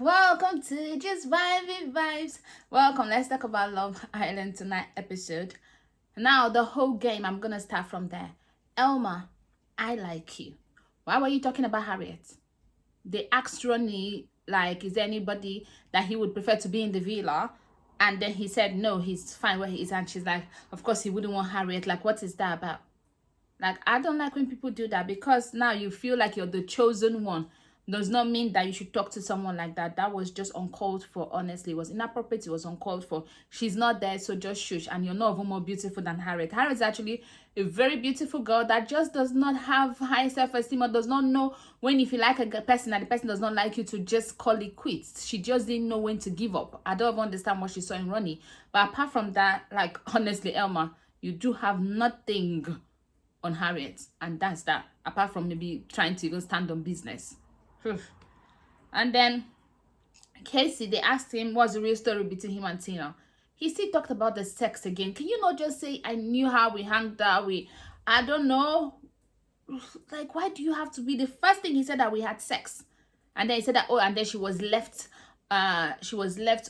Welcome to Just Vibey Vibes. Welcome. Let's talk about Love Island tonight episode. Now, the whole game, I'm gonna start from there. Elma, I like you. Why were you talking about Harriet? They asked Ronnie, like, is there anybody that he would prefer to be in the villa? And then he said, no, he's fine where he is. And she's like, of course, he wouldn't want Harriet. Like, what is that about? Like, I don't like when people do that, because now you feel like you're the chosen one. Does not mean that you should talk to someone like that. That was just uncalled for, honestly. It was inappropriate. It was uncalled for. She's not there, so just shush. And you're not even more beautiful than Harriet. Harriet is actually a very beautiful girl that just does not have high self-esteem, or does not know when, if you like a person and the person does not like you, to just call it quits. She just didn't know when to give up. I don't even understand what she saw in Ronnie. But apart from that, like, honestly, Elma, you do have nothing on Harriet, and that's that, apart from maybe trying to go stand on business. And then Casey, they asked him what's the real story between him and Tina. He still talked about the sex again. Can you not just say, I knew how we hanged out, I don't know, like, why do you have to be the first thing? He said that we had sex, and then he said that, oh, and then she was left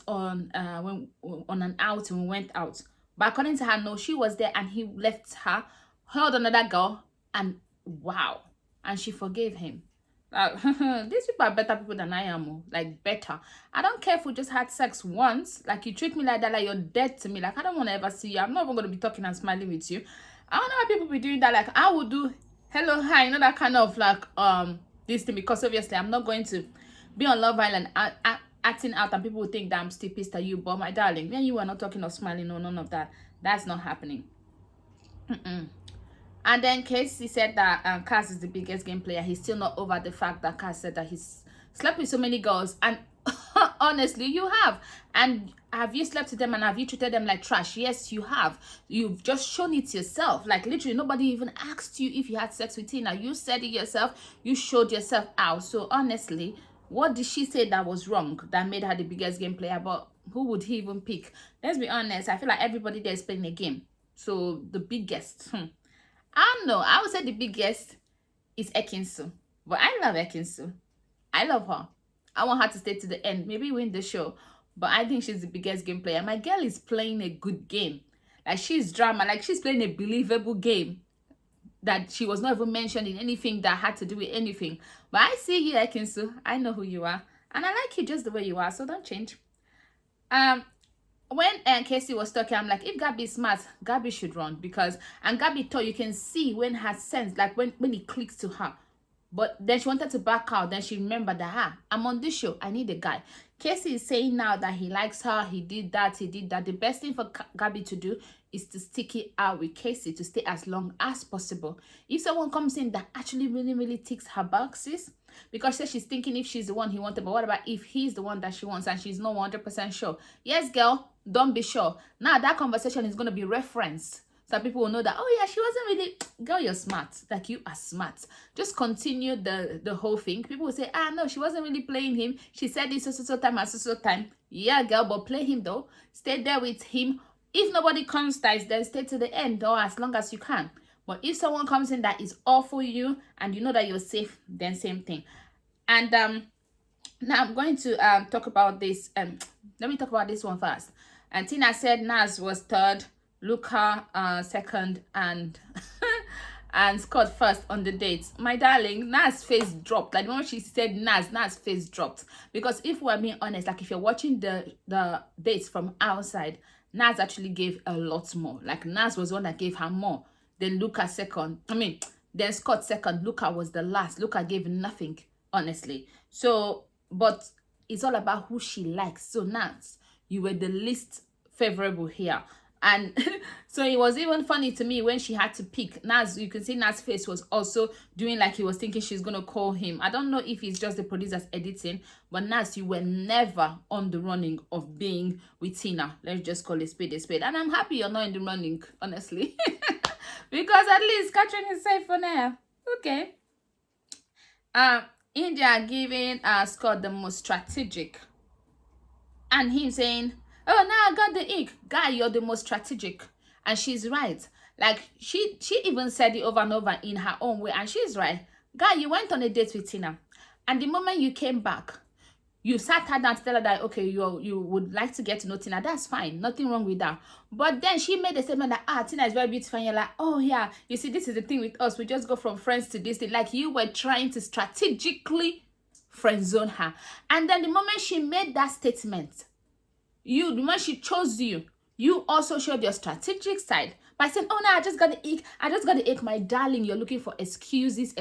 on when on an out when we went out. But according to her, no, she was there and he left her, held another girl, and wow, and she forgave him. These people are better people than I am. Like, better. I don't care if we just had sex once. Like, you treat me like that, like you're dead to me. Like, I don't want to ever see you. I'm not even going to be talking and smiling with you. I don't know why people be doing that. Like, I would do hello, hi, you know, that kind of like this thing, because obviously I'm not going to be on Love Island acting out and people will think that I'm still pissed at you. But my darling, when you were not talking or smiling, no, none of that. That's not happening. And then Casey said that Cass is the biggest game player. He's still not over the fact that Cass said that he's slept with so many girls. And honestly, you have. And have you slept with them and have you treated them like trash? Yes, you have. You've just shown it yourself. Like, literally, nobody even asked you if you had sex with Tina. You said it yourself. You showed yourself out. So honestly, what did she say that was wrong that made her the biggest game player? But who would he even pick? Let's be honest. I feel like everybody there is playing a game. So the biggest... I don't know. I would say the biggest is Ekinsu. But I love Ekinsu. I love her. I want her to stay to the end. Maybe win the show. But I think she's the biggest game player. My girl is playing a good game. Like, she's drama. Like, she's playing a believable game. That she was not even mentioned in anything that had to do with anything. But I see you, Ekinsu. I know who you are. And I like you just the way you are. So don't change. When Casey was talking, I'm like, if Gabby is smart, Gabby should run, because, and Gabby thought, you can see when her sense, like when it clicks to her. But then she wanted to back out. Then she remembered that, I'm on this show. I need a guy. Casey is saying now that he likes her. He did that. He did that. The best thing for Gabby to do is to stick it out with Casey, to stay as long as possible. If someone comes in that actually really, really ticks her boxes, because she's thinking if she's the one he wanted, but what about if he's the one that she wants and she's not 100% sure? Yes, girl, don't be sure. Now that conversation is going to be referenced. So people will know that, oh yeah, she wasn't really... Girl, you're smart. Like, you are smart. Just continue the whole thing. People will say, no, she wasn't really playing him. She said this so time and so time. Yeah, girl, but play him though. Stay there with him. If nobody comes, then stay to the end, or as long as you can. But if someone comes in that is all for you and you know that you're safe, then same thing. And now I'm going to talk about this. Let me talk about this one first. And Tina said Naz was third, Luca second, and and Scott first on the dates. My darling, Naz face dropped. Like, when she said Naz face dropped. Because if we're being honest, like, if you're watching the dates from outside, Naz actually gave a lot more. Like, Naz was one that gave her more. Then Luca second. Then Scott second. Luca was the last. Luca gave nothing, honestly. So, but it's all about who she likes. So Naz, you were the least favorable here. And so it was even funny to me when she had to pick Naz. You can see Naz's face was also doing like he was thinking she's going to call him. I don't know if it's just the producers editing, but Naz, you were never on the running of being with Tina. Let's just call it spade a spade. And I'm happy you're not in the running, honestly. Because at least Catherine is safe for now. Okay. India giving Scott the most strategic. And him saying, oh, now I got the ick. Guy, you're the most strategic. And she's right. Like, she even said it over and over in her own way. And she's right. Guy, you went on a date with Tina. And the moment you came back, You sat her down to tell her that, okay, you would like to get to know Tina. That's fine. Nothing wrong with that. But then she made a statement that, Tina is very beautiful. And you're like, oh, yeah. You see, this is the thing with us. We just go from friends to this thing. Like, you were trying to strategically friend zone her. And then the moment she made that statement, the moment she chose you, you also showed your strategic side by saying, oh no, I just got the ache, my darling. You're looking for excuses.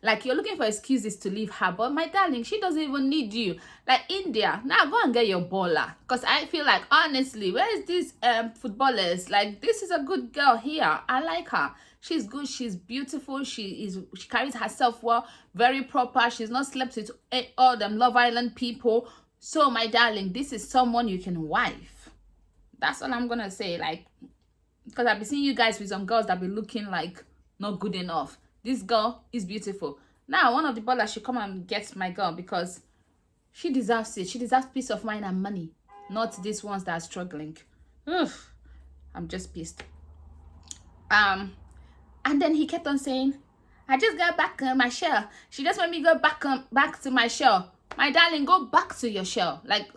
Like, you're looking for excuses to leave her, but my darling, she doesn't even need you. Like, India, now go and get your baller, because I feel like, honestly, where is these footballers? Like, this is a good girl here. I like her. She's good, she's beautiful, she carries herself well, very proper. She's not slept with all them Love Island people. So my darling, this is someone you can wife. That's all I'm gonna say. Like, because I've been seeing you guys with some girls that be looking like not good enough. This girl is beautiful. Now, one of the ballers should come and get my girl, because she deserves it. She deserves peace of mind and money, not these ones that are struggling. Ugh, I'm just pissed. And then he kept on saying, I just got back on my shell. She just made me go back to my shell. My darling, go back to your shell. Like,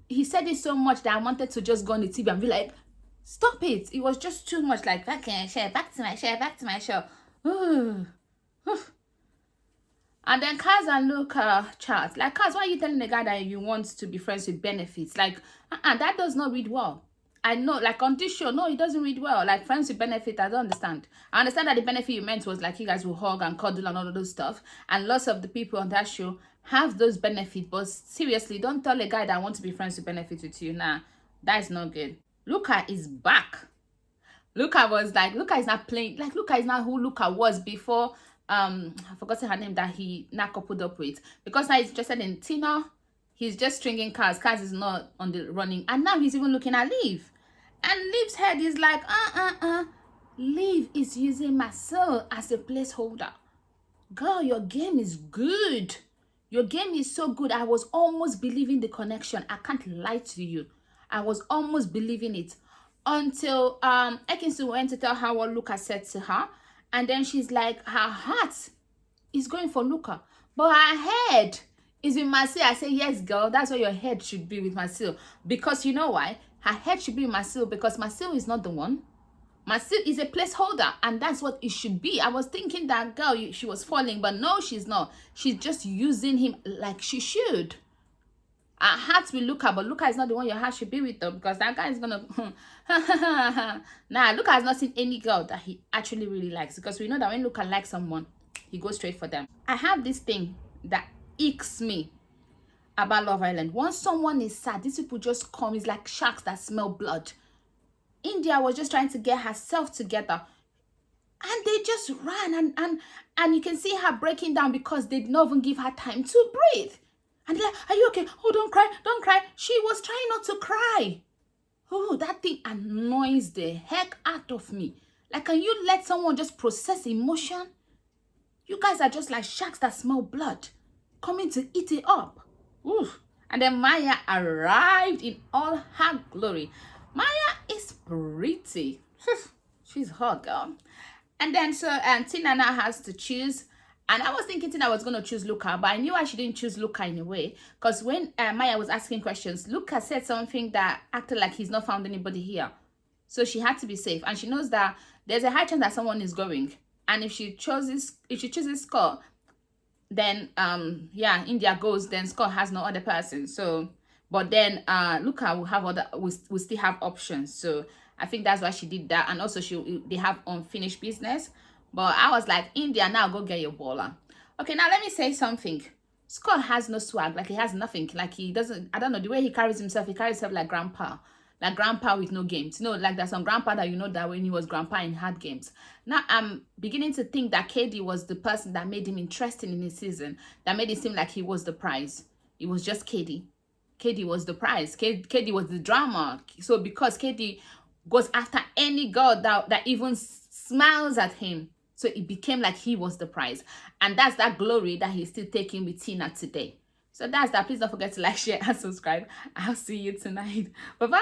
he said it so much that I wanted to just go on the TV and be like, stop it. It was just too much. Like, back to my shell, back to my shell. And then Kaz and Luca chat. Like, Kaz, why are you telling the guy that you want to be friends with benefits? Like, that does not read well. I know, like, on this show, no, it doesn't read well. Like, friends with benefit, I don't understand. I understand that the benefit you meant was, like, you guys will hug and cuddle and all of those stuff. And lots of the people on that show have those benefits. But seriously, don't tell a guy that wants to be friends with benefit with you. Nah, that is not good. Luca is back. Luca is not playing. Like, Luca is not who Luca was before. I've forgotten her name that he now coupled up with. Because now he's interested in Tina. He's just stringing Kaz. Kaz is not on the running. And now he's even looking at Liv. And Liv's head is like, Liv is using Marcel as a placeholder. Girl, your game is good. Your game is so good. I was almost believing the connection. I can't lie to you. I was almost believing it. Until Ekinsu went to tell her what Luca said to her. And then she's like, her heart is going for Luca. But her head is with Marcel. I say, yes, girl, that's where your head should be, with Marcel. Because you know why? Her head should be Marcel, because Marcel is not the one. Marcel is a placeholder, and that's what it should be. I was thinking that girl, she was falling, but no, she's not. She's just using him like she should. Her heart will Luca, but Luca is not the one your heart should be with, though, because that guy is gonna nah, Luca has not seen any girl that he actually really likes, because we know that when Luca likes someone, he goes straight for them. I have this thing that icks me about Love Island. Once someone is sad, these people just come. It's like sharks that smell blood. India was just trying to get herself together, and they just ran, and you can see her breaking down because they did not even give her time to breathe. And they're like, are you okay? Oh, don't cry. She was trying not to cry. Oh, that thing annoys the heck out of me. Like, can you let someone just process emotion? You guys are just like sharks that smell blood, coming to eat it up. Oof. And then Maya arrived in all her glory. Maya is pretty. She's hot, girl. And then Tina now has to choose. And I was thinking Tina was going to choose Luca, but I knew I shouldn't choose Luca in a way. Because when Maya was asking questions, Luca said something that acted like he's not found anybody here. So she had to be safe. And she knows that there's a high chance that someone is going. And if she chooses Scott, then yeah, India goes, then Scott has no other person. So, but then Luca will still have options. So I think that's why she did that. And also they have unfinished business. But I was like, India, now go get your baller. Okay, now let me say something. Scott has no swag. Like, he has nothing. Like, he doesn't, I don't know, the way he carries himself like grandpa. Like grandpa with no games. You know, like there's some grandpa that you know that when he was grandpa and had games. Now I'm beginning to think that KD was the person that made him interesting in his season. That made it seem like he was the prize. It was just KD. KD was the prize. KD was the drama. So because KD goes after any girl that even smiles at him. So it became like he was the prize. And that's that glory that he's still taking with Tina today. So that's that. Please don't forget to like, share, and subscribe. I'll see you tonight. Bye-bye.